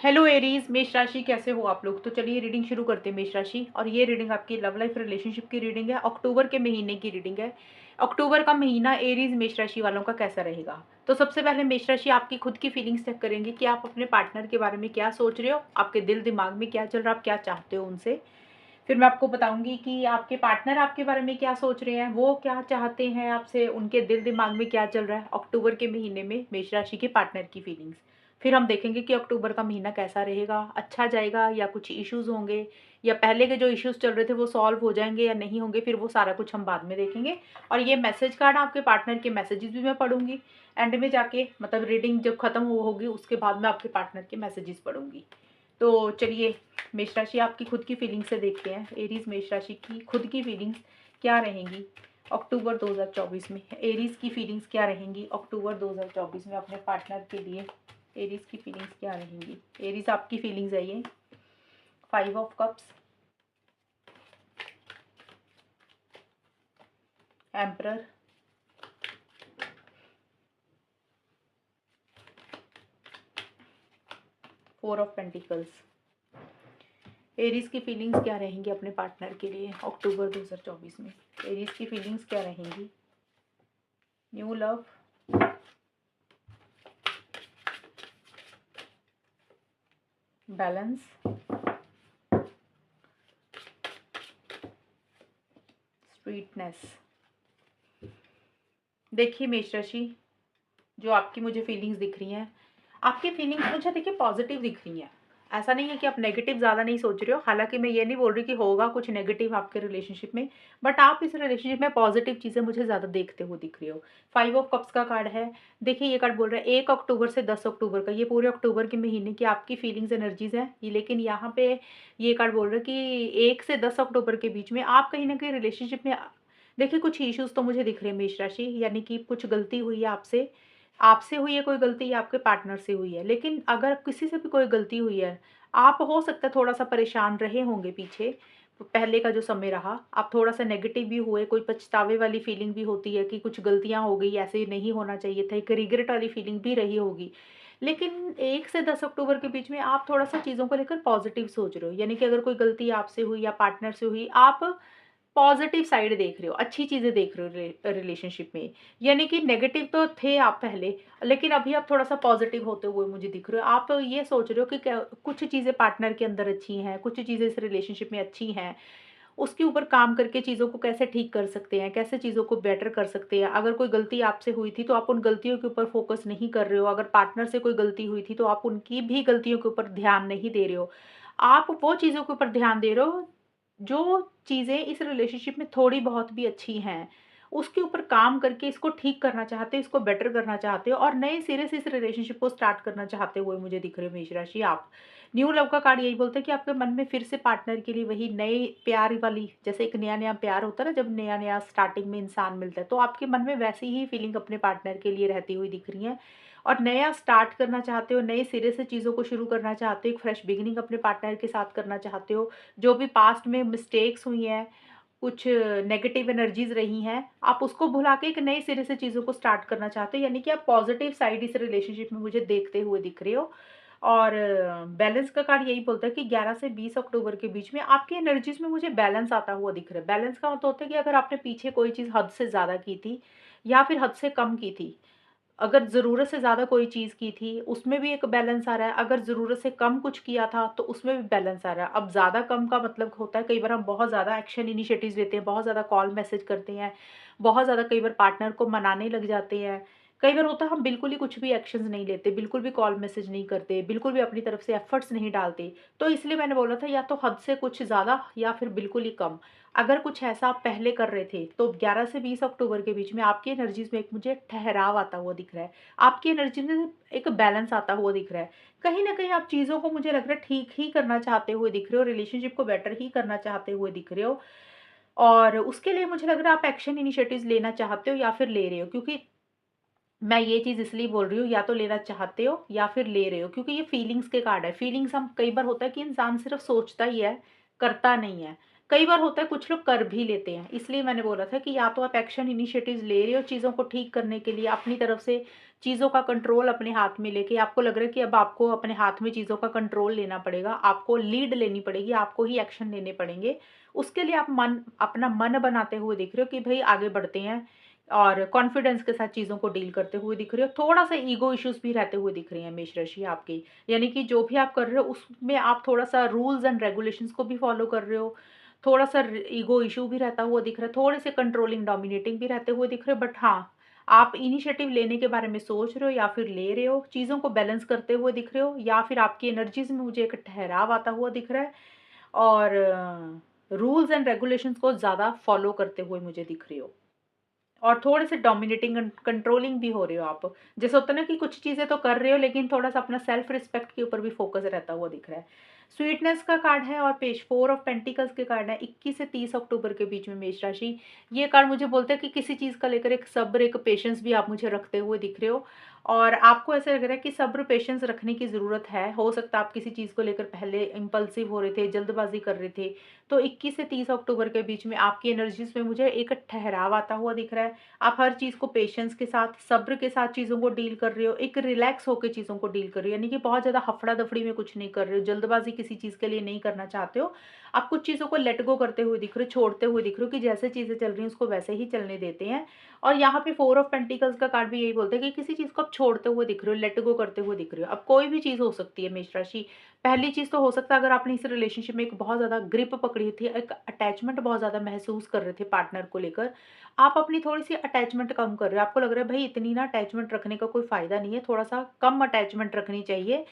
Hello Aries, मेष राशि कैसे हो आप लोग। तो चलिए रीडिंग शुरू करते हैं मेष राशि। और ये रीडिंग आपकी लव लाइफ रिलेशनशिप की रीडिंग है। अक्टूबर के महीने की रीडिंग है। अक्टूबर का महीना एरीज मेष राशि वालों का कैसा रहेगा। तो सबसे पहले मेष राशि आपकी खुद की फीलिंग्स चेक करेंगे कि आप अपने पार्टनर के बारे में क्या सोच रहे हो, आपके दिल दिमाग में क्या चल रहा है, आप क्या चाहते हो उनसे। फिर मैं आपको बताऊंगी कि आपके पार्टनर आपके बारे में क्या सोच रहे हैं, वो क्या चाहते हैं आपसे, उनके दिल दिमाग में क्या चल रहा है अक्टूबर के महीने में मेष राशि के पार्टनर की फीलिंग्स। फिर हम देखेंगे कि अक्टूबर का महीना कैसा रहेगा, अच्छा जाएगा या कुछ इश्यूज होंगे, या पहले के जो इश्यूज चल रहे थे वो सॉल्व हो जाएंगे या नहीं होंगे। फिर वो सारा कुछ हम बाद में देखेंगे। और ये मैसेज कार्ड आपके पार्टनर के मैसेजेस भी मैं पढ़ूंगी एंड में जाके, मतलब रीडिंग जब खत्म होगी उसके बाद मैं आपके पार्टनर के मैसेजेस पढ़ूंगी। तो चलिए मेष राशि आपकी खुद की फीलिंग्स से देखते हैं। एरीज मेष राशि की खुद की फीलिंग्स क्या रहेंगी अक्टूबर 2024 में। एरीज की फीलिंग्स क्या रहेंगी अक्टूबर 2024 में अपने पार्टनर के लिए। एरीज की फीलिंग्स क्या रहेंगी। एरीज आपकी फीलिंग्स है ये 5 of cups, emperor, 4 of pentacles. Aries की फीलिंग्स क्या रहेंगी अपने पार्टनर के लिए अक्टूबर 2024 में। एरीज की फीलिंग्स क्या रहेंगी। New love, balance, sweetness. देखिए मेष राशि, जो आपकी मुझे फीलिंग्स दिख रही हैं, आपकी फीलिंग्स मुझे देखिए पॉजिटिव दिख रही हैं। ऐसा नहीं है कि आप नेगेटिव ज़्यादा नहीं सोच रहे हो। हालांकि मैं ये नहीं बोल रही कि होगा कुछ नेगेटिव आपके रिलेशनशिप में, बट आप इस रिलेशनशिप में पॉजिटिव चीज़ें मुझे ज़्यादा देखते हुए दिख रही हो। 5 ऑफ कप्स का कार्ड है। देखिए ये कार्ड बोल रहा है 1 अक्टूबर से 10 अक्टूबर का, ये पूरे अक्टूबर के महीने की आपकी फीलिंग्स एनर्जीज हैं ये। लेकिन यहाँ पे ये कार्ड बोल रहा है कि 1 से 10 अक्टूबर के बीच में आप कहीं ना कहीं रिलेशनशिप में, देखिए कुछ इश्यूज तो मुझे दिख रहे हैं मेष राशि, यानी कि कुछ गलती हुई है आपसे। आपसे हुई है कोई गलती या आपके पार्टनर से हुई है। लेकिन अगर किसी से भी कोई गलती हुई है, आप हो सकता है थोड़ा-सा परेशान रहे होंगे पीछे। पहले का जो समय रहा, आप थोड़ा-सा नेगेटिव भी हुए, कोई पछतावे वाली फीलिंग भी होती है कि कुछ गलतियाँ हो गई, ऐसे नहीं होना चाहिए था, एक रिग्रेट वाली फीलिंग भी रही होगी। लेकिन 1 से 10 अक्टूबर के बीच में आप थोड़ा-सा चीज़ों को लेकर पॉज़िटिव सोच रहे हो। यानी कि अगर कोई गलती आपसे हुई या पार्टनर से हुई, आप पॉजिटिव साइड देख रहे हो, अच्छी चीज़ें देख रहे हो रिलेशनशिप में। यानी कि नेगेटिव तो थे आप पहले, लेकिन अभी आप थोड़ा-सा पॉजिटिव होते हुए मुझे दिख रहे हो। आप ये सोच रहे हो कि क्या कुछ चीज़ें पार्टनर के अंदर अच्छी हैं, कुछ चीज़ें इस रिलेशनशिप में अच्छी हैं। उसके ऊपर काम करके चीज़ों को कैसे ठीक कर सकते हैं, कैसे चीज़ों को बेटर कर सकते हैं। अगर कोई गलती आपसे हुई थी, तो आप उन गलतियों के ऊपर फ़ोकस नहीं कर रहे हो। अगर पार्टनर से कोई गलती हुई थी, तो आप उनकी भी गलतियों के ऊपर ध्यान नहीं दे रहे हो। आप वो चीज़ों के ऊपर ध्यान दे रहे हो, जो चीज़ें इस रिलेशनशिप में थोड़ी बहुत भी अच्छी हैं, उसके ऊपर काम करके इसको ठीक करना चाहते हो, इसको बेटर करना चाहते हो और नए सिरे से इस रिलेशनशिप को स्टार्ट करना चाहते हुए मुझे दिख रहे हो मेष राशि आप। न्यू लव का कार्ड यही बोलता है कि आपके मन में फिर से पार्टनर के लिए वही नए प्यार वाली, जैसे एक नया-नया प्यार होता है ना, जब नया-नया स्टार्टिंग में इंसान मिलता है, तो आपके मन में वैसी ही फीलिंग अपने पार्टनर के लिए रहती हुई दिख रही है। और नया स्टार्ट करना चाहते हो, नए सिरे से चीज़ों को शुरू करना चाहते हो, एक फ्रेश बिगिनिंग अपने पार्टनर के साथ करना चाहते हो। जो भी पास्ट में मिस्टेक्स हुई हैं, कुछ नेगेटिव एनर्जीज़ रही हैं, आप उसको भुला के एक नए सिरे से चीज़ों को स्टार्ट करना चाहते हो। यानी कि आप पॉज़िटिव साइड इस रिलेशनशिप में मुझे देखते हुए दिख रहे हो। और बैलेंस का कार्ड यही बोलता है कि 11 से 20 अक्टूबर के बीच में आपकी एनर्जीज़ में मुझे बैलेंस आता हुआ दिख रहा है। बैलेंस का मतलब होता है कि अगर आपने पीछे कोई चीज़ हद से ज़्यादा की थी या फिर हद से कम की थी, अगर ज़रूरत से ज़्यादा कोई चीज़ की थी, उसमें भी एक बैलेंस आ रहा है। अगर ज़रूरत से कम कुछ किया था, तो उसमें भी बैलेंस आ रहा है। अब ज़्यादा कम का मतलब होता है, कई बार हम बहुत ज़्यादा एक्शन इनिशिएटिव्स लेते हैं, बहुत ज़्यादा कॉल मैसेज करते हैं, बहुत ज़्यादा कई बार पार्टनर को मनाने लग जाते हैं। कई बार होता है हम बिल्कुल ही कुछ भी एक्शंस नहीं लेते, बिल्कुल भी कॉल मैसेज नहीं करते, बिल्कुल भी अपनी तरफ से एफर्ट्स नहीं डालते। तो इसलिए मैंने बोला था या तो हद से कुछ ज़्यादा या फिर बिल्कुल ही कम। अगर कुछ ऐसा आप पहले कर रहे थे, तो 11 से 20 अक्टूबर के बीच में आपकी एनर्जीज़ में एक मुझे ठहराव आता हुआ दिख रहा है। आपकी एनर्जी में एक बैलेंस आता हुआ दिख रहा है। कहीं न कहीं आप चीज़ों को मुझे लग रहा है ठीक ही करना चाहते हुए दिख रहे हो, रिलेशनशिप को बेटर ही करना चाहते हुए दिख रहे हो। और उसके लिए मुझे लग रहा है आप एक्शन इनिशिएटिव्स लेना चाहते हो या फिर ले रहे हो, क्योंकि मैं ये चीज़ इसलिए बोल रही हूँ, या तो लेना चाहते हो या फिर ले रहे हो, क्योंकि ये फीलिंग्स के कार्ड है। फीलिंग्स हम कई बार होता है कि इंसान सिर्फ़ सोचता ही है, करता नहीं है। कई बार होता है कुछ लोग कर भी लेते हैं। इसलिए मैंने बोला था कि या तो आप एक्शन इनिशिएटिव्स ले रहे हो चीज़ों को ठीक करने के लिए, अपनी तरफ से चीज़ों का कंट्रोल अपने हाथ में लेके आपको लग रहा है कि अब आपको अपने हाथ में चीज़ों का कंट्रोल लेना पड़ेगा, आपको लीड लेनी पड़ेगी, आपको ही एक्शन लेने पड़ेंगे। उसके लिए आप अपना मन बनाते हुए दिख रहे हो कि भई आगे बढ़ते हैं, और कॉन्फिडेंस के साथ चीज़ों को डील करते हुए दिख रहे हो। थोड़ा-सा ईगो इश्यूज़ भी रहते हुए दिख रहे हैं मेष राशि आपके। यानी कि जो भी आप कर रहे हो उसमें आप थोड़ा-सा रूल्स एंड रेगुलेशंस को भी फॉलो कर रहे हो। थोड़ा-सा ईगो इश्यू भी रहता हुआ दिख रहा है, थोड़े से कंट्रोलिंग, डोमिनेटिंग भी रहते हुए दिख रहे हो, बट हाँ, आप इनिशिएटिव लेने के बारे में सोच रहे हो या फिर ले रहे हो, चीज़ों को बैलेंस करते हुए दिख रहे हो, या फिर आपकी एनर्जीज़ में मुझे एक ठहराव आता हुआ दिख रहा है, और रूल्स एंड रेगुलेशंस को ज़्यादा फॉलो करते हुए मुझे दिख रहे हो। और थोड़े से डोमिनेटिंग एंड कंट्रोलिंग भी हो रहे हो आप। जैसे होता है ना कि कुछ चीज़ें तो कर रहे हो लेकिन थोड़ा-सा अपना सेल्फ रिस्पेक्ट के ऊपर भी फ़ोकस रहता हुआ दिख रहा है। स्वीटनेस का कार्ड है और पेज 4 ऑफ पेंटिकल्स के कार्ड है 21 से 30 अक्टूबर के बीच में मेष राशि। ये कार्ड मुझे बोलता है कि किसी चीज़ का लेकर एक सब्र, एक पेशेंस भी आप मुझे रखते हुए दिख रहे हो, और आपको ऐसा लग रहा है कि सब्र, पेशेंस रखने की ज़रूरत है। हो सकता है आप किसी चीज़ को लेकर पहले इम्पल्सिव हो रहे थे, जल्दबाज़ी कर रहे थे। तो 21 से 30 अक्टूबर के बीच में आपकी एनर्जीज़ में मुझे एक ठहराव आता हुआ दिख रहा है। आप हर चीज़ को पेशेंस के साथ, सब्र के साथ चीज़ों को डील कर रहे हो, एक रिलैक्स होके चीज़ों को डील कर रहे हो, यानी कि बहुत ज़्यादा हफ़ड़ा-दफ़ड़ी में कुछ नहीं कर रहे हो, जल्दबाज़ी किसी चीज़ के लिए नहीं करना चाहते हो। आप कुछ चीज़ों को लेट गो करते हुए दिख रहे हो, छोड़ते हुए दिख रहे हो कि जैसे चीज़ें चल रही हैं उसको वैसे ही चलने देते हैं। और यहाँ पे 4 ऑफ पेंटिकल्स का कार्ड भी यही बोलता है कि किसी चीज़ को आप छोड़ते हुए दिख रहे हो, लेट गो करते हुए दिख रहे हो। अब कोई भी चीज़ हो सकती है मेष राशि। पहली चीज़ तो हो सकता है अगर आपने इस रिलेशनशिप में एक बहुत ज़्यादा ग्रिप पकड़ी थी, एक अटैचमेंट बहुत ज़्यादा महसूस कर रहे थे पार्टनर को लेकर, आप अपनी थोड़ी-सी अटैचमेंट कम कर रहे हो। आपको लग रहा है भई इतनी ना अटैचमेंट रखने का कोई फ़ायदा नहीं है, थोड़ा-सा कम अटैचमेंट रखनी चाहिए।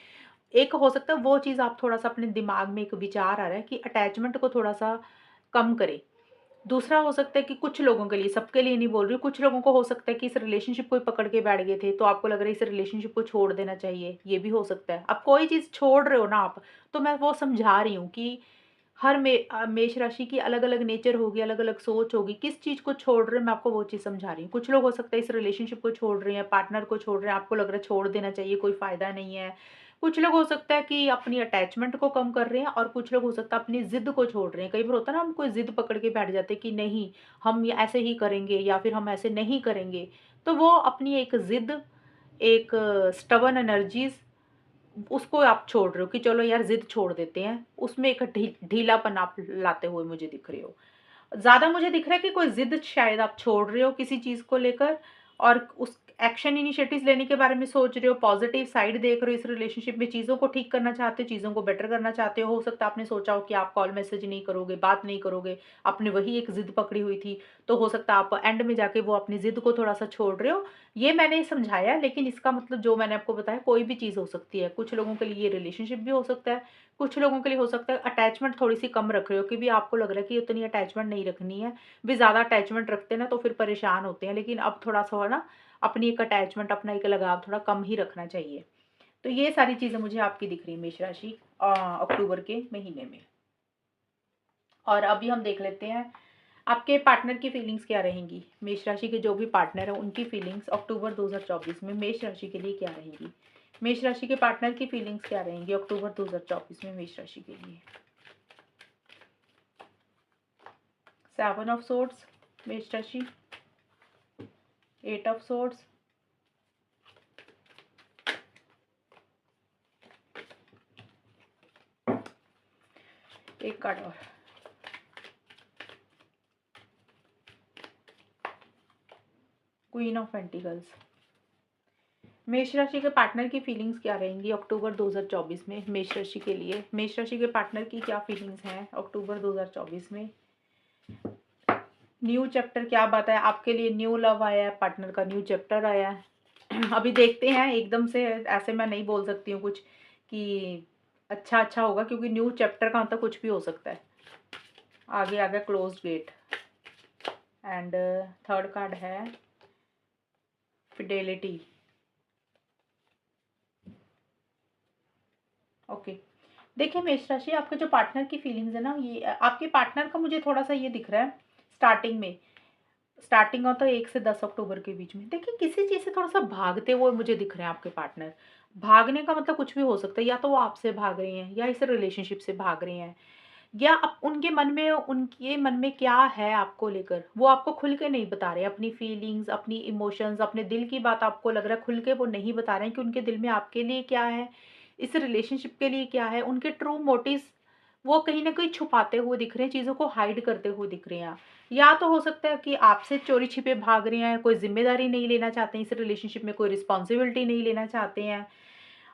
एक हो सकता है वो चीज़ आप थोड़ा-सा अपने दिमाग में एक विचार आ रहा है कि अटैचमेंट को थोड़ा-सा कम करें। दूसरा हो सकता है कि कुछ लोगों के लिए, सबके लिए नहीं बोल रही हूँ, कुछ लोगों को हो सकता है कि इस रिलेशनशिप को ही पकड़ के बैठ गए थे, तो आपको लग रहा है इस रिलेशनशिप को छोड़ देना चाहिए, ये भी हो सकता है। अब कोई चीज़ छोड़ रहे हो ना आप, तो मैं वो समझा रही हूँ कि मेष राशि की अलग-अलग नेचर होगी, अलग-अलग सोच होगी, किस चीज़ को छोड़ रहे हैं मैं आपको वो चीज़ समझा रही हूँ। कुछ लोग हो सकता है इस रिलेशनशिप को छोड़ रहे हैं, पार्टनर को छोड़ रहे हैं, आपको लग रहा है छोड़ देना चाहिए, कोई फ़ायदा नहीं है। कुछ लोग हो सकता है कि अपनी अटैचमेंट को कम कर रहे हैं, और कुछ लोग हो सकता है अपनी ज़िद को छोड़ रहे हैं। कई बार होता है ना हम कोई ज़िद पकड़ के बैठ जाते हैं कि नहीं, हम ये ऐसे ही करेंगे या फिर हम ऐसे नहीं करेंगे। तो वो अपनी एक ज़िद, एक स्टबर्न एनर्जीज़, उसको आप छोड़ रहे हो कि चलो यार ज़िद छोड़ देते हैं, उसमें एक ढीलापन आप लाते हुए मुझे दिख रहे हो। ज़्यादा मुझे दिख रहा है कि कोई ज़िद शायद आप छोड़ रहे हो किसी चीज़ को लेकर, और उस एक्शन इनिशिएटिव्स लेने के बारे में सोच रहे हो, पॉज़िटिव साइड देख रहे हो, इस रिलेशनशिप में चीज़ों को ठीक करना चाहते हो, चीज़ों को बेटर करना चाहते हो। सकता है आपने सोचा हो कि आप कॉल मैसेज नहीं करोगे, बात नहीं करोगे, आपने वही एक ज़िद पकड़ी हुई थी, तो हो सकता है आप एंड में जाके वो अपनी ज़िद को थोड़ा-सा छोड़ रहे हो। ये मैंने समझाया, लेकिन इसका मतलब जो मैंने आपको बताया कोई भी चीज़ हो सकती है। कुछ लोगों के लिए ये रिलेशनशिप भी हो सकता है, कुछ लोगों के लिए हो सकता है अटैचमेंट थोड़ी-सी कम रख रहे हो कि भी आपको लग रहा है कि उतनी अटैचमेंट नहीं रखनी है। भी ज़्यादा अटैचमेंट रखते हैं ना तो फिर परेशान होते हैं, लेकिन अब थोड़ा-सा हो ना, अपनी एक अटैचमेंट, अपना एक लगाव थोड़ा कम ही रखना चाहिए। तो ये सारी चीज़ें मुझे आपकी दिख रही है मेष राशि अक्टूबर के महीने में। और अभी हम देख लेते हैं आपके पार्टनर की फीलिंग्स क्या रहेंगी। मेष राशि के जो भी पार्टनर हैं उनकी फीलिंग्स अक्टूबर 2024 में मेष राशि के लिए क्या रहेंगी। मेष राशि के पार्टनर की फीलिंग्स क्या रहेंगी अक्टूबर 2024 में मेष राशि के लिए। 7 ऑफ सोर्ड्स मेष राशि, 8 ऑफ सोर्ड्स, एक कार्ड और, क्वीन ऑफ पेंटिकल्स। मेष राशि के पार्टनर की फीलिंग्स क्या रहेंगी अक्टूबर 2024 में मेष राशि के लिए। मेष राशि के पार्टनर की क्या फीलिंग्स हैं अक्टूबर 2024 में। न्यू चैप्टर क्या बात है आपके लिए, न्यू लव आया है, पार्टनर का न्यू चैप्टर आया है। अभी देखते हैं, एकदम से ऐसे मैं नहीं बोल सकती हूँ कुछ कि अच्छा अच्छा होगा, क्योंकि न्यू चैप्टर का मतलब कुछ भी हो सकता है। आगे आ गया closed gate, and third card है फिडेलिटी। ओके, देखिए मेष राशि, आपके जो पार्टनर की फीलिंग्स है ना, ये आपके पार्टनर का मुझे थोड़ा सा ये दिख रहा है स्टार्टिंग में, स्टार्टिंग होता है 1 से 10 अक्टूबर के बीच में। देखिए किसी चीज़ से थोड़ा-सा भागते हुए मुझे दिख रहे हैं आपके पार्टनर। भागने का मतलब कुछ भी हो सकता है, या तो वो आपसे भाग रहे हैं या इस रिलेशनशिप से भाग रहे हैं, या उनके मन में क्या है आपको लेकर, वो आपको खुल के नहीं बता रहे। अपनी फीलिंग्स, अपनी इमोशंस, अपने दिल की बात आपको लग रहा है खुल के वो नहीं बता रहे हैं कि उनके दिल में आपके लिए क्या है, इस रिलेशनशिप के लिए क्या है। उनके ट्रू मोटिव्स वो कहीं न कहीं छुपाते हुए दिख रहे हैं, चीज़ों को हाइड करते हुए दिख रहे हैं। या तो हो सकता है कि आपसे चोरी-छिपे भाग रहे हैं, कोई ज़िम्मेदारी नहीं लेना चाहते हैं इस रिलेशनशिप में, कोई रिस्पॉन्सिबिलिटी नहीं लेना चाहते हैं।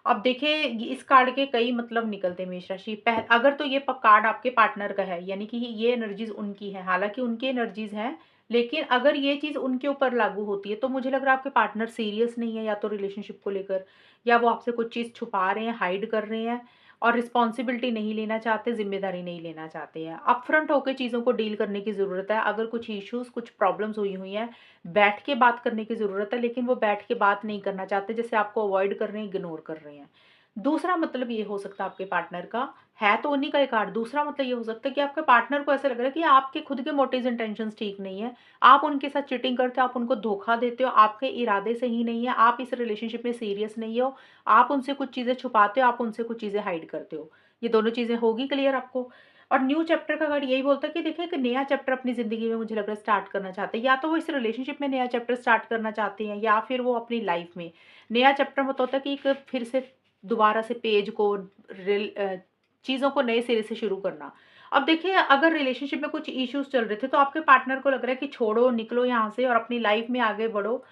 अब देखिए इस कार्ड के कई मतलब निकलते हैं मेष राशि। अगर तो ये कार्ड आपके पार्टनर का है, यानी कि ये एनर्जीज उनकी है, हालांकि उनकी एनर्जीज हैं, लेकिन अगर ये चीज उनके ऊपर लागू होती है तो मुझे लग रहा है आपके पार्टनर सीरियस नहीं है, या तो रिलेशनशिप को लेकर, या वो आपसे कुछ चीज छुपा रहे हैं, हाइड कर रहे हैं, और रिस्पॉन्सिबिलिटी नहीं लेना चाहते, जिम्मेदारी नहीं लेना चाहते हैं। अपफ्रंट होकर चीज़ों को डील करने की ज़रूरत है। अगर कुछ इश्यूज, कुछ प्रॉब्लम्स हुई हुई हैं, बैठ के बात करने की ज़रूरत है, लेकिन वो बैठ के बात नहीं करना चाहते, जैसे आपको अवॉइड कर रहे हैं, इग्नोर कर रहे हैं। दूसरा मतलब ये हो सकता है आपके पार्टनर का, है तो उन्हीं का ही कार्ड, दूसरा मतलब ये हो सकता है कि आपके पार्टनर को ऐसा लग रहा है कि आपके खुद के मोटिव्स इंटेंशंस ठीक नहीं है। आप उनके साथ चीटिंग करते हो, आप उनको धोखा देते हो, आपके इरादे सही नहीं है, आप इस रिलेशनशिप में सीरियस नहीं हो, आप उनसे कुछ चीज़ें छुपाते हो, आप उनसे कुछ चीज़ें हाइड करते हो। ये दोनों चीज़ें होगी क्लियर आपको। और न्यू चैप्टर का कार्ड यही बोलता है कि देखिए एक नया चैप्टर अपनी ज़िंदगी में मुझे लग रहा है स्टार्ट करना चाहते हैं। या तो वो इस रिलेशनशिप में नया चैप्टर स्टार्ट करना चाहते हैं, या फिर वो अपनी लाइफ में नया चैप्टर मतलब होता है कि एक फिर से दोबारा से पेज को चीज़ों को नए सिरे से शुरू करना। अब देखिए अगर रिलेशनशिप में कुछ इश्यूज़ चल रहे थे तो आपके पार्टनर को लग रहा है कि छोड़ो, निकलो यहाँ से और अपनी लाइफ में आगे बढ़ो।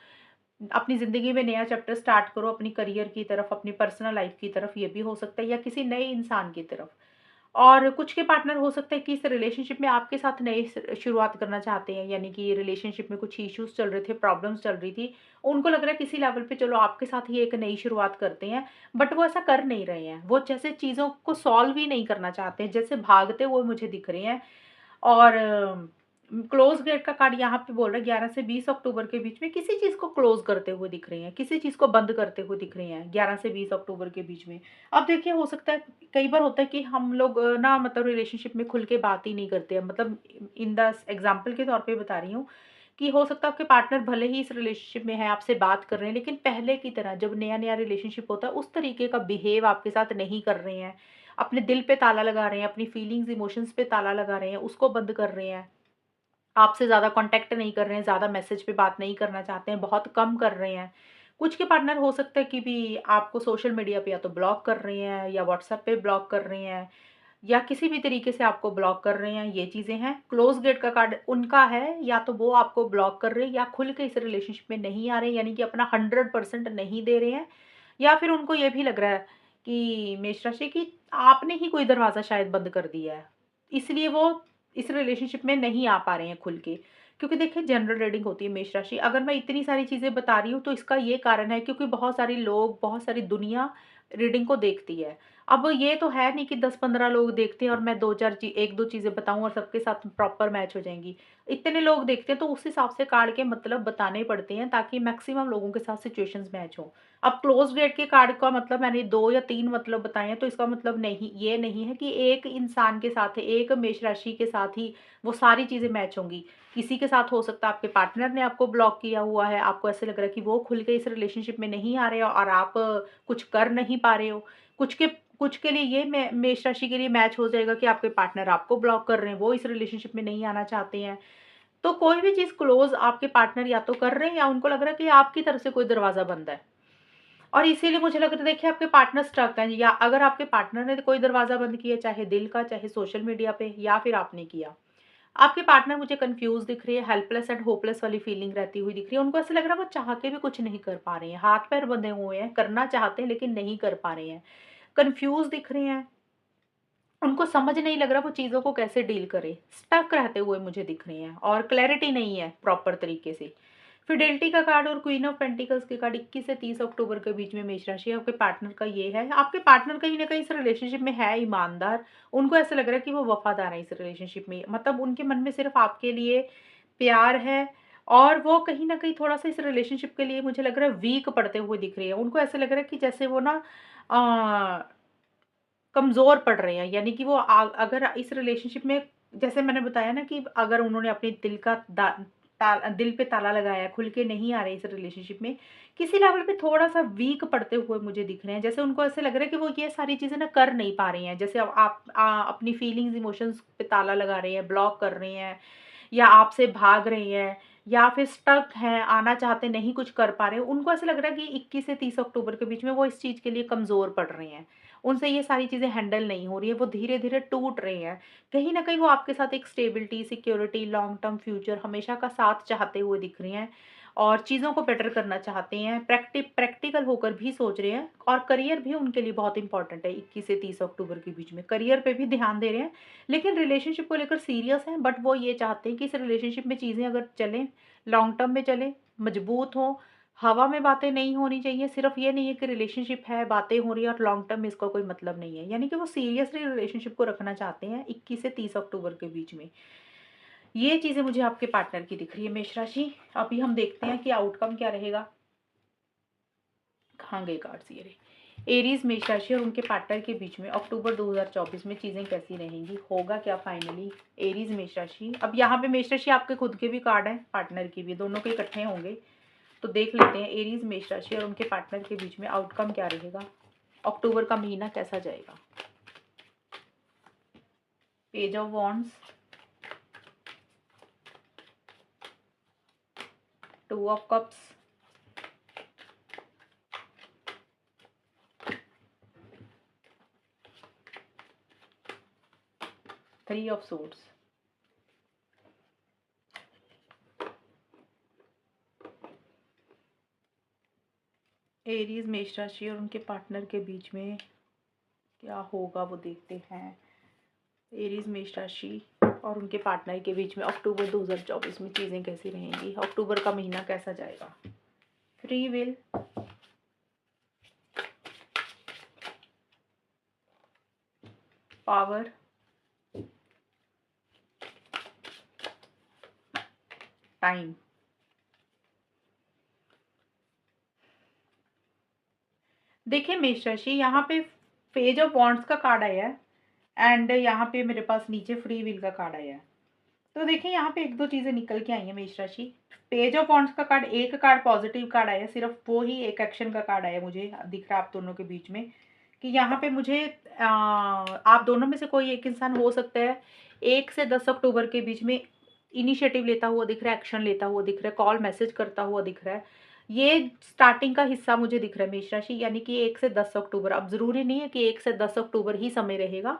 अपनी ज़िंदगी में नया चैप्टर स्टार्ट करो, अपनी करियर की तरफ, अपनी पर्सनल लाइफ की तरफ, ये भी हो सकता है, या किसी नए इंसान की तरफ। और कुछ के पार्टनर हो सकता है कि इस रिलेशनशिप में आपके साथ नई शुरुआत करना चाहते हैं, यानी कि रिलेशनशिप में कुछ इश्यूज चल रहे थे, प्रॉब्लम्स चल रही थी, उनको लग रहा है किसी लेवल पे चलो आपके साथ ही एक नई शुरुआत करते हैं, बट वो ऐसा कर नहीं रहे हैं। वो जैसे चीज़ों को सॉल्व ही नहीं करना चाहते हैं, जैसे भागते हुए मुझे दिख रहे हैं। और क्लोज गेट का कार्ड यहाँ पे बोल रहा है 11 से 20 अक्टूबर के बीच में किसी चीज़ को क्लोज करते हुए दिख रहे हैं, किसी चीज़ को बंद करते हुए दिख रहे हैं 11 से 20 अक्टूबर के बीच में। अब देखिए हो सकता है, कई बार होता है कि हम लोग ना मतलब रिलेशनशिप में खुल के बात ही नहीं करते हैं, मतलब इन द एग्जाम्पल के तौर पे बता रही हूँ कि हो सकता है आपके पार्टनर भले ही इस रिलेशनशिप में है, आपसे बात कर रहे हैं, लेकिन पहले की तरह जब नया नया रिलेशनशिप होता है उस तरीके का बिहेव आपके साथ नहीं कर रहे हैं, अपने दिल पे ताला लगा रहे हैं, अपनी फीलिंग्स इमोशंस पे ताला लगा रहे हैं, उसको बंद कर रहे हैं, आपसे ज़्यादा कॉन्टैक्ट नहीं कर रहे हैं, ज़्यादा मैसेज पे बात नहीं करना चाहते हैं, बहुत कम कर रहे हैं। कुछ के पार्टनर हो सकता है कि भी आपको सोशल मीडिया पे या तो ब्लॉक कर रहे हैं, या व्हाट्सएप पे ब्लॉक कर रहे हैं, या किसी भी तरीके से आपको ब्लॉक कर रहे हैं, ये चीज़ें हैं। क्लोज़ गेट का कार्ड उनका है, या तो वो आपको ब्लॉक कर रहे हैं, या खुल के इस रिलेशनशिप में नहीं आ रहे हैं, यानी कि अपना 100% नहीं दे रहे हैं। या फिर उनको ये भी लग रहा है कि मेष राशि कि आपने ही कोई दरवाज़ा शायद बंद कर दिया है, इसलिए वो इस रिलेशनशिप में नहीं आ पा रहे हैं खुल के। क्योंकि देखिए जनरल रीडिंग होती है मेष राशि, अगर मैं इतनी सारी चीज़ें बता रही हूँ तो इसका ये कारण है क्योंकि बहुत सारे लोग, बहुत सारी दुनिया रीडिंग को देखती है। अब ये तो है नहीं कि 10-15 लोग देखते हैं और मैं 2-4 ची 1-2 चीज़ें बताऊँ और सबके साथ प्रॉपर मैच हो जाएँगी। इतने लोग देखते हैं तो उस हिसाब से कार्ड के मतलब बताने पड़ते हैं ताकि मैक्सिमम लोगों के साथ सिचुएशंस मैच हों। अब क्लोज़ डेट के कार्ड का मतलब मैंने 2 या 3 मतलब बताए हैं, तो इसका मतलब नहीं ये नहीं है कि एक इंसान के साथ, एक मेष राशि के साथ ही वो सारी चीज़ें मैच होंगी। किसी के साथ हो सकता है आपके पार्टनर ने आपको ब्लॉक किया हुआ है, आपको ऐसा लग रहा है कि वो खुल के इस रिलेशनशिप में नहीं आ रहे हो और आप कुछ कर नहीं पा रहे हो। कुछ के लिए ये मेष राशि के लिए मैच हो जाएगा कि आपके पार्टनर आपको ब्लॉक कर रहे हैं, वो इस रिलेशनशिप में नहीं आना चाहते हैं। तो कोई भी चीज़ क्लोज़ आपके पार्टनर या तो कर रहे हैं, या उनको लग रहा है कि आपकी तरफ से कोई दरवाज़ा बंद है। और इसीलिए मुझे लग रहा है देखिए आपके पार्टनर स्टक हैं, या अगर आपके पार्टनर ने कोई दरवाज़ा बंद किया, चाहे दिल का, चाहे सोशल मीडिया पे, या फिर आपने किया। आपके पार्टनर मुझे कन्फ्यूज़ दिख रही है, हेल्पलेस एंड होपलेस वाली फीलिंग रहती हुई दिख रही है। उनको ऐसा लग रहा है वो चाह के भी कुछ नहीं कर पा रहे हैं, हाथ-पैर बंधे हुए हैं, करना चाहते हैं लेकिन नहीं कर पा रहे हैं। कन्फ्यूज़ दिख रहे हैं, उनको समझ नहीं लग रहा वो चीज़ों को कैसे डील करें, स्टक रहते हुए मुझे दिख रहे हैं और क्लैरिटी नहीं है प्रॉपर तरीके से। फिडेलिटी का कार्ड और क्वीन ऑफ पेंटिकल्स के कार्ड 21 से 30 अक्टूबर के बीच में मेष राशि आपके पार्टनर का ये है। आपके पार्टनर कहीं न कहीं इस रिलेशनशिप में है ईमानदार, उनको ऐसा लग रहा है कि वो वफ़ादार है इस रिलेशनशिप में, मतलब उनके मन में सिर्फ़ आपके लिए प्यार है। और वो कहीं न कहीं थोड़ा-सा इस रिलेशनशिप के लिए मुझे लग रहा है वीक पड़ते हुए दिख रही है। उनको ऐसा लग रहा है कि जैसे वो ना अ कमज़ोर पड़ रहे हैं, यानी कि वो अगर इस रिलेशनशिप में, जैसे मैंने बताया ना कि अगर उन्होंने अपने दिल का दिल पे ताला लगाया है, खुल के नहीं आ रहे इस रिलेशनशिप में। किसी लेवल पे थोड़ा-सा वीक पड़ते हुए मुझे दिख रहे हैं। जैसे उनको ऐसे लग रहा है कि वो ये सारी चीज़ें ना कर नहीं पा रही हैं। जैसे अब आप अपनी फीलिंग्स, इमोशंस पे ताला लगा रहे हैं, ब्लॉक कर रहे हैं, या आपसे भाग रहे हैं, या फिर स्टक हैं, आना चाहते नहीं कुछ कर पा रहे हैं। उनको ऐसा लग रहा है कि 21 से 30 अक्टूबर के बीच में वो इस चीज़ के लिए कमज़ोर पड़ रहे हैं। उनसे ये सारी चीज़ें हैंडल नहीं हो रही है, वो धीरे-धीरे टूट रहे हैं। कहीं न कहीं वो आपके साथ एक stability, security, long term future हमेशा का साथ चाहते हुए दिख रही हैं, और चीज़ों को बेटर करना चाहते हैं। प्रैक्टिकल होकर भी सोच रहे हैं, और करियर भी उनके लिए बहुत इंपॉर्टेंट है 21 से 30 अक्टूबर के बीच में। करियर पे भी ध्यान दे रहे हैं, लेकिन रिलेशनशिप को लेकर सीरियस हैं, बट वो ये चाहते हैं कि इस रिलेशनशिप में चीज़ें अगर चलें, लॉन्ग टर्म में चलें, मजबूत हों, हवा में बातें नहीं होनी चाहिए। सिर्फ़ ये नहीं है कि रिलेशनशिप है, बातें हो रही हैं और लॉन्ग टर्म में इसका कोई मतलब नहीं है। यानी कि वो सीरियसली रिलेशनशिप को रखना चाहते हैं 21 से 30 अक्टूबर के बीच में। ये चीज़ें मुझे आपके पार्टनर की दिख रही है मेष राशि। अभी हम देखते हैं कि आउटकम क्या रहेगा। कहाँ गए कार्ड्स ये रहे। एरीज़ मेष राशि और उनके पार्टनर के बीच में अक्टूबर 2024 में चीज़ें कैसी रहेंगी? होगा क्या फाइनली? एरीज़ मेष राशि। अब यहाँ पे मेष राशि आपके खुद के भी कार्ड हैं, पार्टनर के भी, दोनों के इकट्ठे होंगे। तो देख लेते हैं एरीज़ मेष राशि और उनके पार्टनर के बीच में आउटकम क्या रहेगा? अक्टूबर का महीना कैसा जाएगा? Page of wands, 2 of cups, 3 of swords. Aries मेष राशि और उनके पार्टनर के बीच में क्या होगा वो देखते हैं। एरीज़ मेष राशि और उनके पार्टनर के बीच में अक्टूबर 2024 में चीज़ें कैसी रहेंगी? अक्टूबर का महीना कैसा जाएगा? Free will, power, time. देखिए मेष राशि, यहाँ पे पेज ऑफ वॉन्ड्स का कार्ड आया है, एंड यहाँ पे मेरे पास नीचे फ्री विल का कार्ड आया है। तो देखिए यहाँ पे 1-2 चीज़ें निकल के आई हैं मेष राशि। पेज ऑफ वॉन्ड्स का कार्ड, एक कार्ड पॉजिटिव कार्ड आया है, सिर्फ वो ही एक एक्शन का कार्ड आया मुझे दिख रहा है आप दोनों के बीच में, कि यहाँ पे मुझे आप दोनों में से कोई एक इंसान हो सकता है 1 से 10 अक्टूबर के बीच में इनिशिएटिव लेता हुआ दिख रहा है, एक्शन लेता हुआ दिख रहा है, कॉल मैसेज करता हुआ दिख रहा है। ये स्टार्टिंग का हिस्सा मुझे दिख रहा है मेष राशि, यानी कि 1 से 10 अक्टूबर। अब ज़रूरी नहीं है कि 1 से 10 अक्टूबर ही समय रहेगा।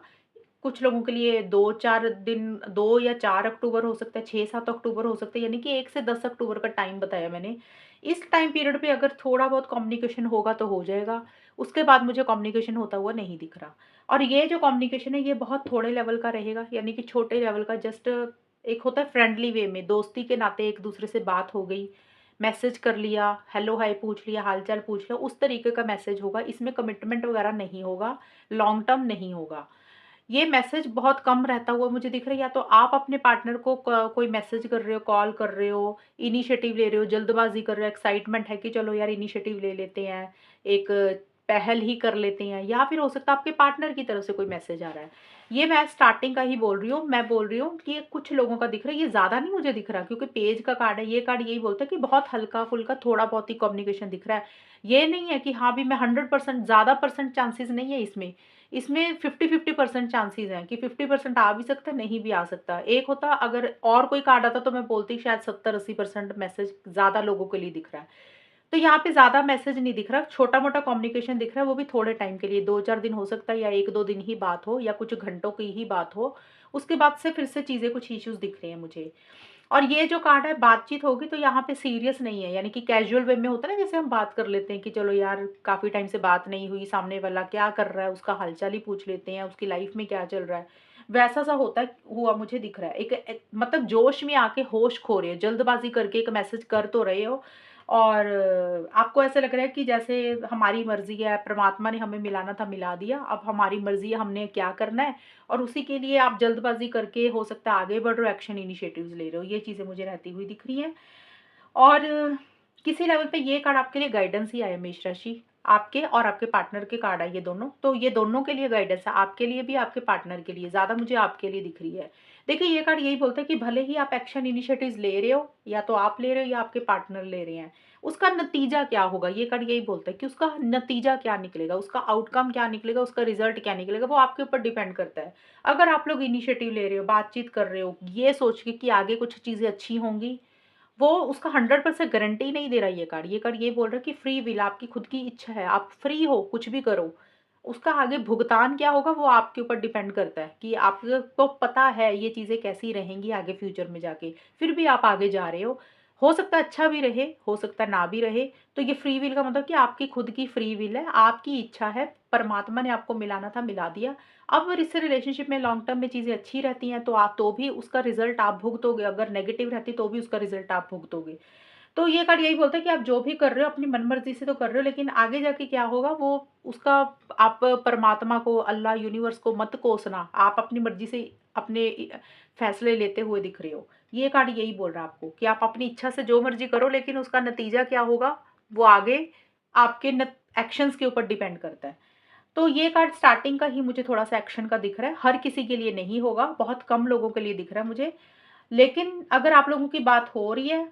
कुछ लोगों के लिए 2-4 दिन, 2 या 4 अक्टूबर हो सकता है, 6-7 अक्टूबर हो सकता है, यानी कि 1 से 10 अक्टूबर का टाइम बताया मैंने। इस टाइम पीरियड पे अगर थोड़ा बहुत कम्युनिकेशन होगा तो हो जाएगा, उसके बाद मुझे कम्युनिकेशन होता हुआ नहीं दिख रहा। और ये जो कम्युनिकेशन है ये बहुत थोड़े लेवल का रहेगा, यानी कि छोटे लेवल का, जस्ट एक होता है फ्रेंडली वे में, दोस्ती के नाते एक-दूसरे से बात हो गई, मैसेज कर लिया, हेलो हाय पूछ लिया, हाल-चाल पूछ लिया, उस तरीके का मैसेज होगा। इसमें कमिटमेंट वगैरह नहीं होगा, लॉन्ग टर्म नहीं होगा। ये मैसेज बहुत कम रहता हुआ मुझे दिख रहा है, या तो आप अपने पार्टनर को कोई मैसेज कर रहे हो, कॉल कर रहे हो, इनिशिएटिव ले रहे हो, जल्दबाजी कर रहे हो, एक्साइटमेंट है कि चलो यार इनिशिएटिव ले लेते हैं, एक पहल ही कर लेते हैं, या फिर हो सकता है आपके पार्टनर की तरफ से कोई मैसेज आ रहा है। ये मैं स्टार्टिंग का ही बोल रही हूँ, मैं बोल रही हूँ कि ये कुछ लोगों का दिख रहा है, ये ज़्यादा नहीं मुझे दिख रहा, क्योंकि पेज का कार्ड है, ये कार्ड यही बोलता है कि बहुत हल्का-फुल्का थोड़ा बहुत ही कम्युनिकेशन दिख रहा है। ये नहीं है कि हाँ, भी मैं 100% ज़्यादा परसेंट चांसेस नहीं है इसमें। इसमें 50-50% चांसेस हैं कि 50% आ भी सकता है, नहीं भी आ सकता। एक होता अगर और कोई कार्ड आता तो मैं बोलती शायद 70-80% मैसेज ज़्यादा लोगों के लिए दिख रहा है। तो यहाँ पे ज़्यादा मैसेज नहीं दिख रहा, छोटा-मोटा कम्युनिकेशन दिख रहा है, वो भी थोड़े टाइम के लिए, 2-4 दिन हो सकता है, या 1-2 दिन ही बात हो, या कुछ घंटों की ही बात हो। उसके बाद से फिर से चीज़ें, कुछ इश्यूज़ दिख रहे हैं मुझे। और ये जो कार्ड है, बातचीत होगी तो यहाँ पे सीरियस नहीं है, यानी कि कैजुअल वे में होता है ना, जैसे हम बात कर लेते हैं कि चलो यार काफ़ी टाइम से बात नहीं हुई, सामने वाला क्या कर रहा है, उसका हालचाल ही पूछ लेते हैं, उसकी लाइफ में क्या चल रहा है। वैसा सा होता है, हुआ मुझे दिख रहा है। मतलब जोश में आके होश खो रहे हो, जल्दबाज़ी करके एक मैसेज कर तो रहे हो, और आपको ऐसा लग रहा है कि जैसे हमारी मर्ज़ी है, परमात्मा ने हमें मिलाना था, मिला दिया, अब हमारी मर्ज़ी है, हमने क्या करना है, और उसी के लिए आप जल्दबाज़ी करके हो सकता है आगे बढ़ रहे हो, एक्शन इनिशिएटिव्स ले रहे हो। ये चीज़ें मुझे रहती हुई दिख रही हैं। और किसी लेवल पे ये कार्ड आपके लिए गाइडेंस ही आया मेष राशि। आपके और आपके पार्टनर के कार्ड है ये दोनों, तो ये दोनों के लिए गाइडेंस है, आपके लिए भी आपके पार्टनर के लिए, ज़्यादा मुझे आपके लिए दिख रही है। देखिए ये कार्ड यही बोलता है कि भले ही आप एक्शन इनिशिएटिव्स ले रहे हो, या तो आप ले रहे हो या आपके पार्टनर ले रहे हैं, उसका नतीजा क्या होगा, ये कार्ड यही बोलता है कि उसका नतीजा क्या निकलेगा, उसका आउटकम क्या निकलेगा, उसका रिजल्ट क्या निकलेगा, वो आपके ऊपर डिपेंड करता है। अगर आप लोग इनिशिएटिव ले रहे हो, बातचीत कर रहे हो, ये सोच के कि आगे कुछ चीज़ें अच्छी होंगी, वो उसका 100% गारंटी नहीं दे रहा ये कार्ड। ये कार्ड ये बोल रहा है कि फ्री विल, आपकी खुद की इच्छा है, आप फ्री हो, कुछ भी करो। उसका आगे भुगतान क्या होगा वो आपके ऊपर डिपेंड करता है कि आपको पता है ये चीज़ें कैसी रहेंगी आगे फ्यूचर में जाके, फिर भी आप आगे जा रहे हो। हो सकता है अच्छा भी रहे, हो सकता है ना भी रहे। तो ये फ्री विल का मतलब कि आपकी खुद की फ्री विल है, आपकी इच्छा है, परमात्मा ने आपको मिलाना था, मिला दिया। अब अगर इस रिलेशनशिप में लॉन्ग टर्म में चीज़ें अच्छी रहती हैं तो आप तो भी उसका रिजल्ट आप भुगतोगे, अगर नेगेटिव रहती तो भी उसका रिजल्ट आप भुगतोगे। तो ये कार्ड यही बोलता है कि आप जो भी कर रहे हो अपनी मनमर्जी से तो कर रहे हो, लेकिन आगे जाके क्या होगा वो उसका, आप परमात्मा को, अल्लाह, यूनिवर्स को मत कोसना। आप अपनी मर्जी से अपने फैसले लेते हुए दिख रहे हो। ये कार्ड यही बोल रहा है आपको कि आप अपनी इच्छा से जो मर्जी करो, लेकिन उसका नतीजा क्या होगा वो आगे आपके एक्शंस के ऊपर डिपेंड करता है। तो ये कार्ड स्टार्टिंग का ही मुझे थोड़ा-सा एक्शन का दिख रहा है, हर किसी के लिए नहीं होगा, बहुत कम लोगों के लिए दिख रहा है मुझे। लेकिन अगर आप लोगों की बात हो रही है,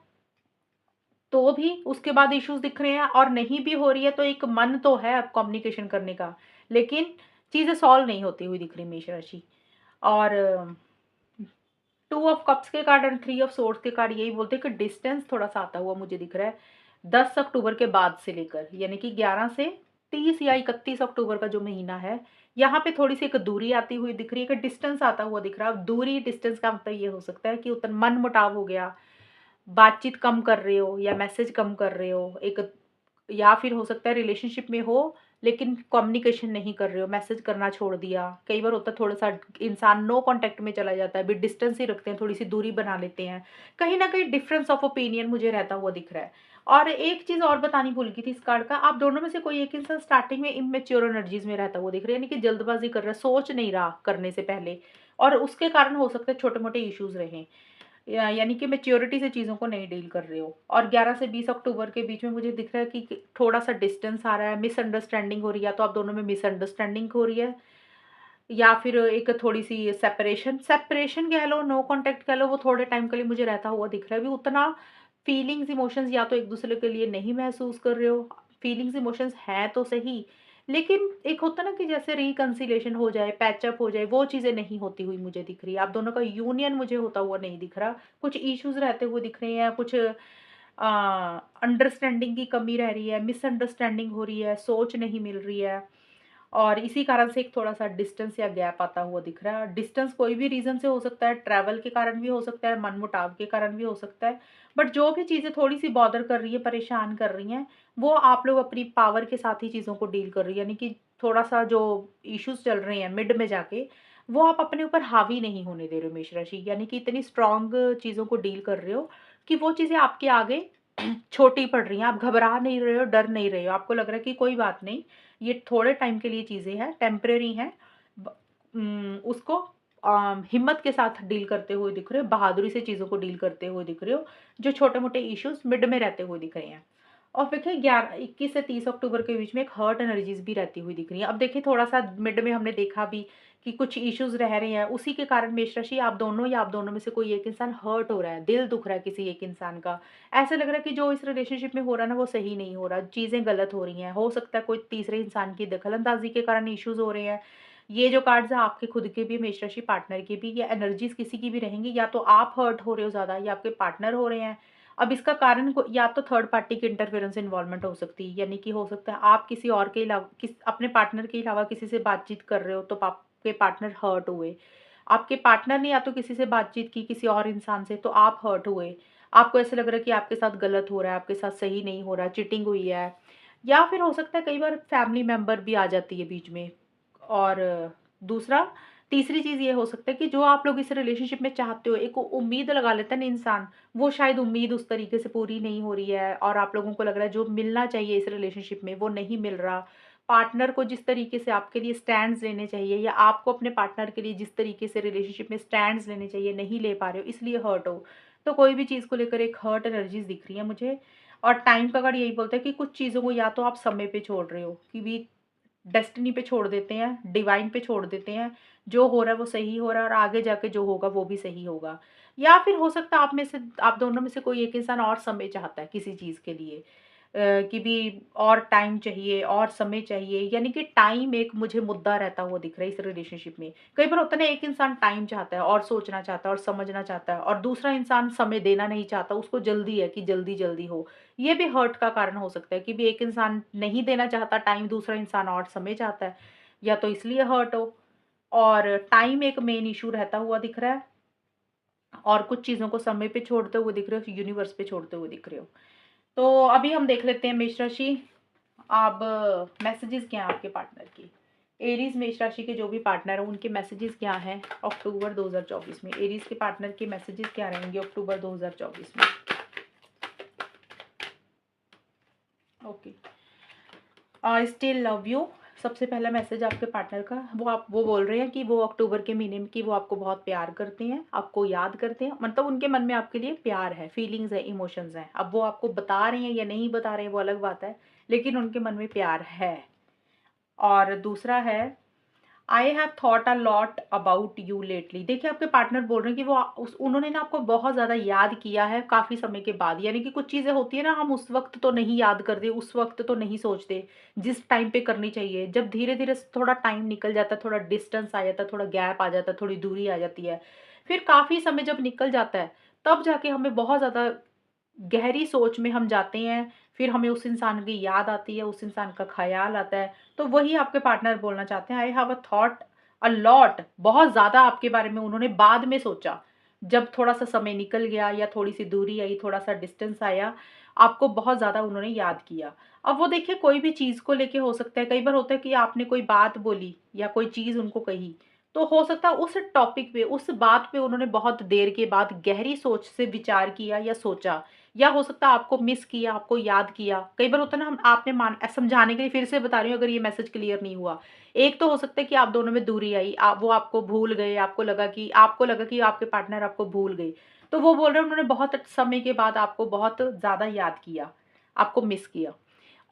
तो भी उसके बाद इश्यूज़ दिख रहे हैं, और नहीं भी हो रही है तो एक मन तो है अब कम्युनिकेशन करने का, लेकिन चीज़ें सॉल्व नहीं होती हुई दिख रही मेष राशि। और 2 ऑफ कप्स के कार्ड और 3 ऑफ सोर्ड्स के कार्ड यही बोलते हैं कि डिस्टेंस थोड़ा-सा आता हुआ मुझे दिख रहा है, 10 अक्टूबर के बाद से लेकर, यानी कि 11 से 30 या 31 अक्टूबर का जो महीना है, यहाँ पे थोड़ी-सी एक दूरी आती हुई दिख रही है, कि डिस्टेंस आता हुआ दिख रहा है। अब दूरी, डिस्टेंस का मतलब ये हो सकता है कि मनमुटाव हो गया, बातचीत कम कर रहे हो या मैसेज कम कर रहे हो, एक, या फिर हो सकता है रिलेशनशिप में हो लेकिन कम्युनिकेशन नहीं कर रहे हो, मैसेज करना छोड़ दिया। कई बार होता है थोड़ा-सा इंसान नो कॉन्टैक्ट में चला जाता है, अभी डिस्टेंस ही रखते हैं, थोड़ी-सी दूरी बना लेते हैं। कहीं न कहीं डिफरेंस ऑफ ओपिनियन मुझे रहता हुआ दिख रहा है। और एक चीज़ और बतानी भूल गई थी इस कार्ड का, आप दोनों में से कोई एक इंसान स्टार्टिंग में इमैच्योर एनर्जीज़ में रहता हुआ दिख रहा है, यानी कि जल्दबाज़ी कर रहा है, सोच नहीं रहा करने से पहले, और उसके कारण हो सकता है छोटे-मोटे इश्यूज़ रहें। यानी कि मैच्योरिटी से चीज़ों को नहीं डील कर रहे हो। और 11 से 20 अक्टूबर के बीच में मुझे दिख रहा है कि थोड़ा-सा डिस्टेंस आ रहा है, मिसअंडरस्टैंडिंग हो रही है, या तो आप दोनों में मिसअंडरस्टैंडिंग हो रही है, या फिर एक थोड़ी-सी सेपरेशन सेपरेशन कह लो, नो कॉन्टैक्ट कह लो, वो थोड़े टाइम के लिए मुझे रहता हुआ दिख रहा है। अभी उतना फीलिंग्स, इमोशंस या तो एक-दूसरे के लिए नहीं महसूस कर रहे हो, फीलिंग्स, इमोशंस हैं तो सही, लेकिन एक होता है ना कि जैसे रिकंसिलिएशन हो जाए, पैचअप हो जाए, वो चीज़ें नहीं होती हुई मुझे दिख रही है। आप दोनों का यूनियन मुझे होता हुआ नहीं दिख रहा। कुछ इश्यूज़ रहते हुए दिख रहे हैं, कुछ अंडरस्टैंडिंग की कमी रह रही है, मिसअंडरस्टैंडिंग हो रही है, सोच नहीं मिल रही है। और इसी कारण से एक थोड़ा-सा डिस्टेंस या गैप आता हुआ दिख रहा है। डिस्टेंस कोई भी रीज़न से हो सकता है, ट्रैवल के कारण भी हो सकता है, मनमुटाव के कारण भी हो सकता है। बट जो भी चीज़ें थोड़ी-सी बॉदर कर रही है, परेशान कर रही हैं, वो आप लोग अपनी पावर के साथ ही चीज़ों को डील कर रही है। यानी कि थोड़ा-सा जो इश्यूज़ चल रहे हैं मिड में जाके, वो आप अपने ऊपर हावी नहीं होने दे रहे हो मेष राशि। यानी कि इतनी स्ट्रॉन्ग चीज़ों को डील कर रहे हो कि वो चीज़ें आपके आगे छोटी पड़ रही हैं। आप घबरा नहीं रहे हो, डर नहीं रहे हो। आपको लग रहा है कि कोई बात नहीं, ये थोड़े टाइम के लिए चीज़ें हैं, टेम्परेरी हैं। उसको हिम्मत के साथ डील करते हुए दिख रहे हो, बहादुरी से चीज़ों को डील करते हुए दिख रहे हो, जो छोटे-मोटे इश्यूज़ मिड में रहते हुए दिख रहे हैं। और देखिए 21 से 30 अक्टूबर के बीच में एक हर्ट एनर्जीज़ भी रहती हुई दिख रही है। अब देखिए थोड़ा-सा मिड में हमने देखा भी कि कुछ इश्यूज़ रह रहे हैं, उसी के कारण मेष राशि आप दोनों या आप दोनों में से कोई एक इंसान हर्ट हो रहा है, दिल दुख रहा है किसी एक इंसान का। ऐसा लग रहा है कि जो इस रिलेशनशिप में हो रहा है ना वो सही नहीं हो रहा, चीज़ें गलत हो रही हैं। हो सकता है कोई तीसरे इंसान की दखल-अंदाज़ी के कारण इश्यूज़ हो रहे हैं। ये जो कार्ड्स हैं आपके खुद के भी, मेष राशि पार्टनर के भी, या एनर्जीज़ किसी की भी रहेंगी, या तो आप हर्ट हो रहे हो ज़्यादा या आपके पार्टनर हो रहे हैं। अब इसका कारण या तो थर्ड पार्टी की इंटरफेरेंस इन्वॉल्वमेंट हो सकती है, यानी कि हो सकता है आप किसी और के अलावा अपने पार्टनर के अलावा किसी से बातचीत कर रहे हो तो आपके पार्टनर हर्ट हुए। आपके पार्टनर ने या तो किसी से बातचीत की किसी और इंसान से तो आप हर्ट हुए। आपको ऐसा लग रहा है कि आपके साथ गलत हो रहा है, आपके साथ सही नहीं हो रहा है, चीटिंग हुई है। या फिर हो सकता है कई बार फैमिली मेंबर भी आ जाती है बीच में। और दूसरा तीसरी चीज़ ये हो सकता है कि जो आप लोग इस रिलेशनशिप में चाहते हो, एक उम्मीद लगा लेता है ना इंसान, वो शायद उम्मीद उस तरीके से पूरी नहीं हो रही है, और आप लोगों को लग रहा है जो मिलना चाहिए इस रिलेशनशिप में वो नहीं मिल रहा। पार्टनर को जिस तरीके से आपके लिए स्टैंड्स लेने चाहिए, या आपको अपने पार्टनर के लिए जिस तरीके से रिलेशनशिप में स्टैंड्स लेने चाहिए, नहीं ले पा रहे हो, इसलिए हर्ट हो। तो कोई भी चीज़ को लेकर एक हर्ट एनर्जीज़ दिख रही है मुझे। और टाइम का कार्ड यही बोलता है कि कुछ चीज़ों को या तो आप समय पे छोड़ रहे हो कि भी डेस्टिनी पे छोड़ देते हैं, डिवाइन पे छोड़ देते हैं, जो हो रहा है वो सही हो रहा है और आगे जाके जो होगा वो भी सही होगा। या फिर हो सकता है आप दोनों में से कोई एक इंसान और समय चाहता है किसी चीज़ के लिए, कि भी और टाइम चाहिए और समय चाहिए, यानी कि टाइम एक मुझे मुद्दा रहता हुआ दिख रहा है इस रिलेशनशिप में। कई बार होता है ना, एक इंसान टाइम चाहता है और सोचना चाहता है और समझना चाहता है और दूसरा इंसान समय देना नहीं चाहता, उसको जल्दी है कि जल्दी-जल्दी हो। ये भी हर्ट का कारण हो सकता है कि भी एक इंसान नहीं देना चाहता टाइम, दूसरा इंसान और समय चाहता है, या तो इसलिए हर्ट हो। और टाइम एक मेन इश्यू रहता हुआ दिख रहा है और कुछ चीज़ों को समय पे छोड़ते हुए दिख रहे हो, यूनिवर्स पे छोड़ते हुए दिख रहे हो। तो अभी हम देख लेते हैं मेष राशि, अब मैसेजेस क्या हैं आपके पार्टनर की। एरीज मेष राशि के जो भी पार्टनर हैं उनके मैसेजेस क्या हैं अक्टूबर 2024 में। एरीज के पार्टनर के मैसेजेस क्या रहेंगे अक्टूबर 2024 में। Okay, I still love you. सबसे पहला मैसेज आपके पार्टनर का, वो बोल रहे हैं कि वो अक्टूबर के महीने में कि वो आपको बहुत प्यार करते हैं, आपको याद करते हैं, मतलब उनके मन में आपके लिए प्यार है, फीलिंग्स है, इमोशंस हैं। अब वो आपको बता रहे हैं या नहीं बता रहे हैं वो अलग बात है, लेकिन उनके मन में प्यार है। और दूसरा है, I have thought a lot about you lately. देखिए आपके पार्टनर बोल रहे हैं कि उन्होंने ना आपको बहुत ज़्यादा याद किया है काफ़ी समय के बाद। यानी कि कुछ चीज़ें होती है ना, हम उस वक्त तो नहीं याद करते, उस वक्त तो नहीं सोचते जिस टाइम पे करनी चाहिए। जब धीरे धीरे थोड़ा टाइम निकल जाता है, थोड़ा डिस्टेंस आ जाता है, थोड़ा गैप आ जाता है, थोड़ी दूरी आ जाती है, फिर काफ़ी समय जब निकल जाता है तब जाके हमें बहुत ज़्यादा गहरी सोच में हम जाते हैं। फिर हमें उस इंसान की याद आती है, उस इंसान का ख़्याल आता है। तो वही आपके पार्टनर बोलना चाहते हैं, I have a thought a lot, बहुत ज़्यादा आपके बारे में उन्होंने बाद में सोचा। जब थोड़ा-सा समय निकल गया या थोड़ी-सी दूरी आई, थोड़ा-सा डिस्टेंस आया, आपको बहुत ज़्यादा उन्होंने याद किया। अब वो देखिए कोई भी चीज़ को लेके हो सकता है, कई बार होता है कि आपने कोई बात बोली या कोई चीज़ उनको कही, तो हो सकता है उस टॉपिक पे, उस बात पे उन्होंने बहुत देर के बाद गहरी सोच से विचार किया या सोचा। या हो सकता है आपको मिस किया, आपको याद किया। कई बार होता है ना, हम आपने समझाने के लिए फिर से बता रही हूँ अगर ये मैसेज क्लियर नहीं हुआ। एक तो हो सकता है कि आप दोनों में दूरी आई, वो आपको भूल गए, आपको लगा कि आपके पार्टनर आपको भूल गए। तो वो बोल रहे हैं उन्होंने बहुत समय के बाद आपको बहुत ज़्यादा याद किया, आपको मिस किया।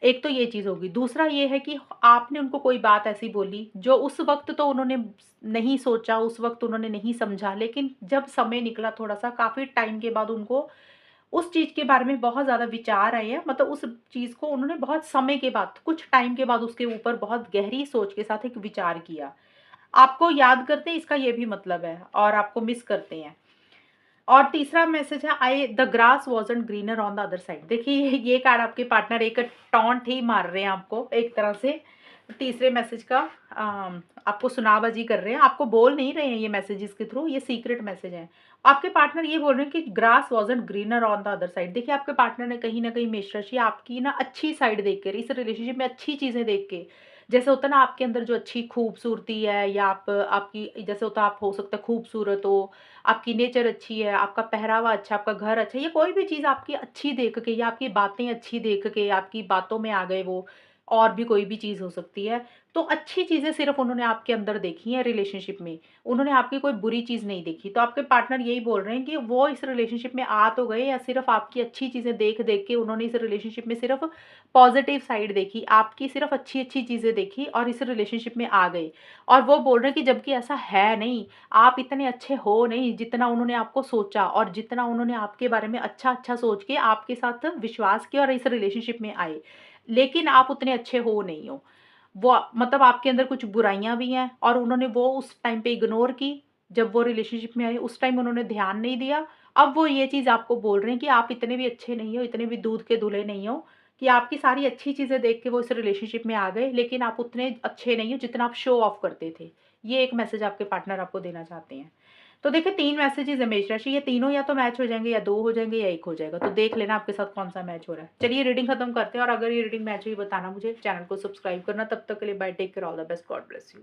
एक तो ये चीज़ होगी। दूसरा ये है कि आपने उनको कोई बात ऐसी बोली जो उस वक़्त तो उन्होंने नहीं सोचा, उस वक़्त उन्होंने नहीं समझा, लेकिन जब समय निकला थोड़ा-सा काफ़ी टाइम के बाद उनको उस चीज़ के बारे में बहुत ज़्यादा विचार आए हैं, मतलब उस चीज़ को उन्होंने बहुत समय के बाद, कुछ टाइम के बाद उसके ऊपर बहुत गहरी सोच के साथ एक विचार किया। आपको याद करते हैं इसका ये भी मतलब है और आपको मिस करते हैं। और तीसरा मैसेज है, I the grass wasn't greener on the other side. देखिए ये कार्ड आपके पार्टनर एक टॉन्ट ही मार रहे हैं आपको एक तरह से। तीसरे मैसेज का आपको सुनाबाजी कर रहे हैं, आपको बोल नहीं रहे हैं ये मैसेजेस के थ्रू, ये सीक्रेट मैसेज हैं। आपके पार्टनर ये बोल रहे हैं कि grass wasn't greener on the other side. देखिए आपके पार्टनर ने कहीं न कहीं मेष राशि आपकी ना अच्छी साइड देख कर, इस रिलेशनशिप में अच्छी चीज़ें देख के, जैसे होता है ना आपके अंदर जो अच्छी खूबसूरती है, या आपकी जैसे होता है, आप हो सकता है खूबसूरत हो, आपकी नेचर अच्छी है, आपका पहरावा अच्छा है, आपका घर अच्छा है, या कोई भी चीज़ आपकी अच्छी देख के या आपकी बातें अच्छी देख के आपकी बातों में आ गए वो, और भी कोई भी चीज़ हो सकती है। तो अच्छी चीज़ें सिर्फ़ उन्होंने आपके अंदर देखी हैं रिलेशनशिप में, उन्होंने आपकी कोई बुरी चीज़ नहीं देखी। तो आपके पार्टनर यही बोल रहे हैं कि वो इस रिलेशनशिप में आ तो गए, या सिर्फ़ आपकी अच्छी चीज़ें देख-देख के उन्होंने इस रिलेशनशिप में सिर्फ़ पॉज़िटिव साइड देखी, आपकी सिर्फ़ अच्छी-अच्छी चीज़ें देखी और इस रिलेशनशिप में आ गए। और वो बोल रहे हैं कि जबकि ऐसा है नहीं, आप इतने अच्छे हो नहीं जितना उन्होंने आपको सोचा, और जितना उन्होंने आपके बारे में अच्छा-अच्छा सोच के आपके साथ विश्वास किया और इस रिलेशनशिप में आए। लेकिन आप उतने अच्छे हो नहीं हो। वो मतलब आपके अंदर कुछ बुराइयाँ भी हैं और उन्होंने वो उस टाइम पे इग्नोर की। जब वो रिलेशनशिप में आए उस टाइम उन्होंने ध्यान नहीं दिया। अब वो ये चीज़ आपको बोल रहे हैं कि आप इतने भी अच्छे नहीं हो, इतने भी दूध के धुले नहीं हो, कि आपकी सारी अच्छी चीज़ें देख के वो इस रिलेशनशिप में आ गए, लेकिन आप उतने अच्छे नहीं हो जितना आप शो ऑफ करते थे। ये एक मैसेज आपके पार्टनर आपको देना चाहते हैं। तो देखिए 3 मैसेजेज़ है मेष राशि, ये तीनों या तो मैच हो जाएँगे, या 2 हो जाएँगे, या 1 हो जाएगा। तो देख लेना आपके साथ कौन-सा मैच हो रहा है। चलिए रीडिंग खत्म करते हैं, और अगर ये रीडिंग मैच हुई बताना मुझे, चैनल को सब्सक्राइब करना। तब तक के लिए bye, take care, all the best, God bless you.